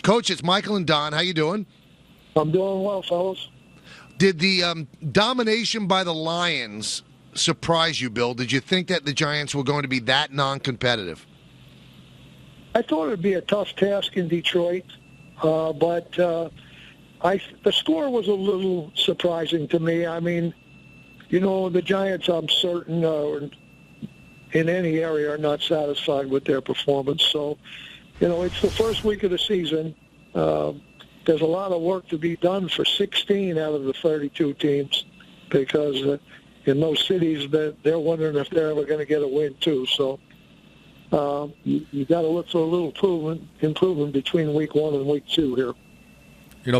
Coach, it's Michael and Don. How you doing? I'm doing well, fellas. Did the domination by the Lions surprise you, Bill? Did you think that the Giants were going to be that non-competitive? I thought it would be a tough task in Detroit, but the score was a little surprising to me. I mean, the Giants, I'm certain, in any area are not satisfied with their performance. So, it's the first week of the season. There's a lot of work to be done for 16 out of the 32 teams because in those cities they're wondering if they're ever going to get a win too. So you got to look for a little improvement between week 1 and week 2 here.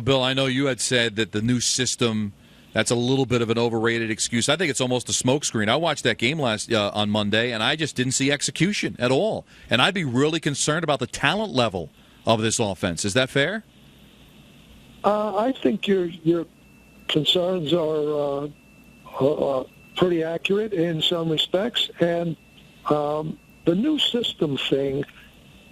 Bill, I know you had said that the new system, that's a little bit of an overrated excuse. I think it's almost a smokescreen. I watched that game on Monday, and I just didn't see execution at all. And I'd be really concerned about the talent level of this offense. Is that fair? I think your concerns are pretty accurate in some respects. And the new system thing,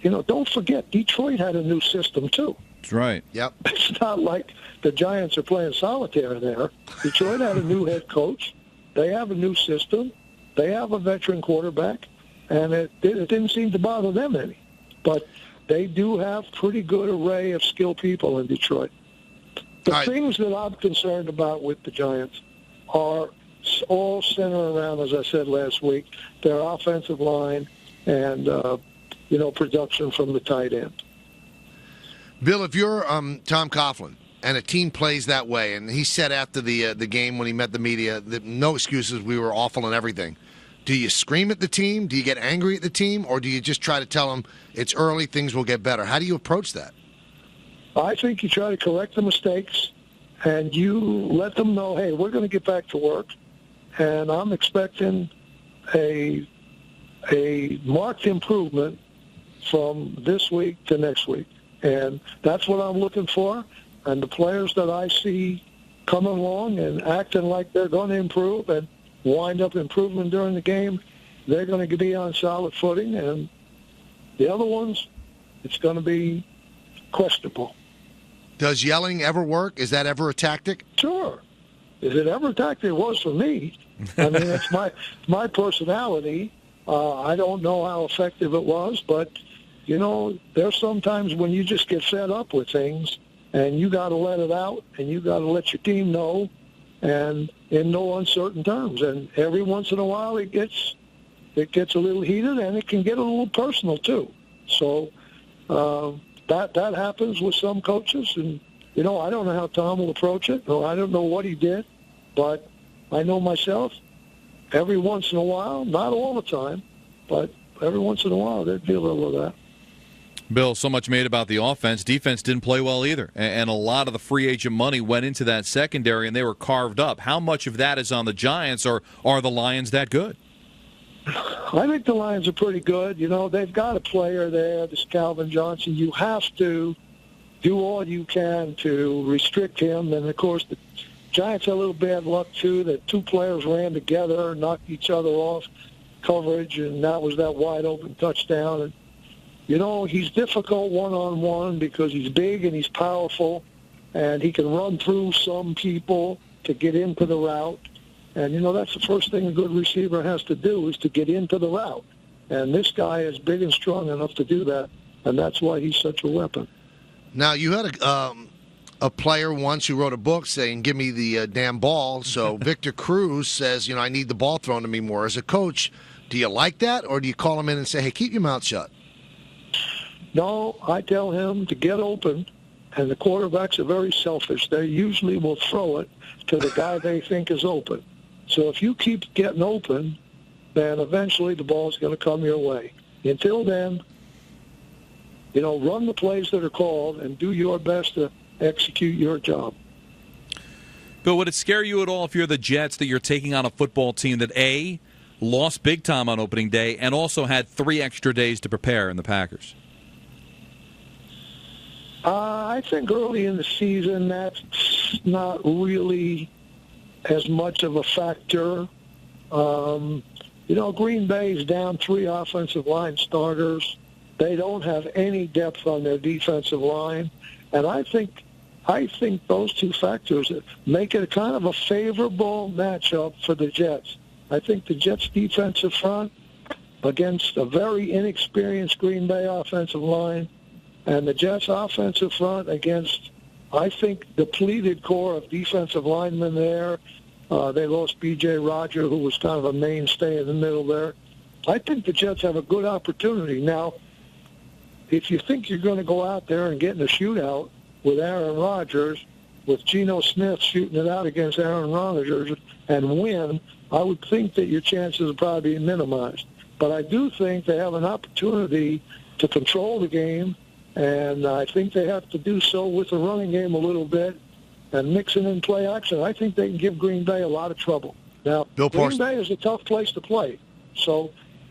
don't forget, Detroit had a new system too. That's right. Yep. It's not like the Giants are playing solitaire there. Detroit had a new head coach. They have a new system. They have a veteran quarterback. And it didn't seem to bother them any. But they do have pretty good array of skilled people in Detroit. The things that I'm concerned about with the Giants are all centered around, as I said last week, their offensive line and, production from the tight end. Bill, if you're Tom Coughlin and a team plays that way, and he said after the game when he met the media that no excuses, we were awful and everything, do you scream at the team? Do you get angry at the team? Or do you just try to tell them it's early, things will get better? How do you approach that? I think you try to correct the mistakes, and you let them know, hey, we're going to get back to work, and I'm expecting a marked improvement from this week to next week. And that's what I'm looking for. And the players that I see coming along and acting like they're going to improve and wind up improving during the game, they're going to be on solid footing. And the other ones, it's going to be questionable. Does yelling ever work? Is that ever a tactic? Sure. Is it ever a tactic? It was for me. I mean, it's my personality. I don't know how effective it was, but, there's sometimes when you just get fed up with things and you got to let it out and you got to let your team know and in no uncertain terms. And every once in a while it gets a little heated and it can get a little personal too. So that happens with some coaches. And, I don't know how Tom will approach it. No, I don't know what he did, but I know myself, every once in a while, not all the time, but every once in a while there'd be a little of that. Bill, so much made about the offense. Defense didn't play well either. And a lot of the free agent money went into that secondary, and they were carved up. How much of that is on the Giants, or are the Lions that good? I think the Lions are pretty good. They've got a player there, this Calvin Johnson. You have to do all you can to restrict him. And, of course, the Giants had a little bad luck, too, that two players ran together, knocked each other off coverage, and that was that wide-open touchdown. And, he's difficult one-on-one because he's big and he's powerful, and he can run through some people to get into the route. And, that's the first thing a good receiver has to do is to get into the route. And this guy is big and strong enough to do that, and that's why he's such a weapon. Now, you had a player once who wrote a book saying, give me the damn ball. So Victor Cruz says, I need the ball thrown to me more. As a coach, do you like that, or do you call him in and say, hey, keep your mouth shut? No, I tell him to get open, and the quarterbacks are very selfish. They usually will throw it to the guy they think is open. So if you keep getting open, then eventually the ball's going to come your way. Until then, run the plays that are called and do your best to execute your job. Bill, would it scare you at all if you're the Jets that you're taking on a football team that, A, lost big time on opening day and also had 3 extra days to prepare in the Packers? I think early in the season that's not really as much of a factor. Green Bay's down 3 offensive line starters. They don't have any depth on their defensive line, and I think those two factors make it a kind of a favorable matchup for the Jets. I think the Jets' defensive front against a very inexperienced Green Bay offensive line, and the Jets' offensive front against, I think, depleted core of defensive linemen there. They lost B.J. Roger, who was kind of a mainstay in the middle there. I think the Jets have a good opportunity. Now, if you think you're going to go out there and get in a shootout with Aaron Rodgers, with Geno Smith shooting it out against Aaron Rodgers and win, I would think that your chances would probably be minimized. But I do think they have an opportunity to control the game, and I think they have to do so with the running game a little bit and mixing in play action. I think they can give Green Bay a lot of trouble. Now, Green Bay is a tough place to play. So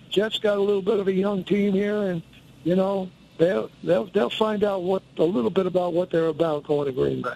Jets got a little bit of a young team here, and, you know, they'll find out a little bit about what they're about going to Green Bay.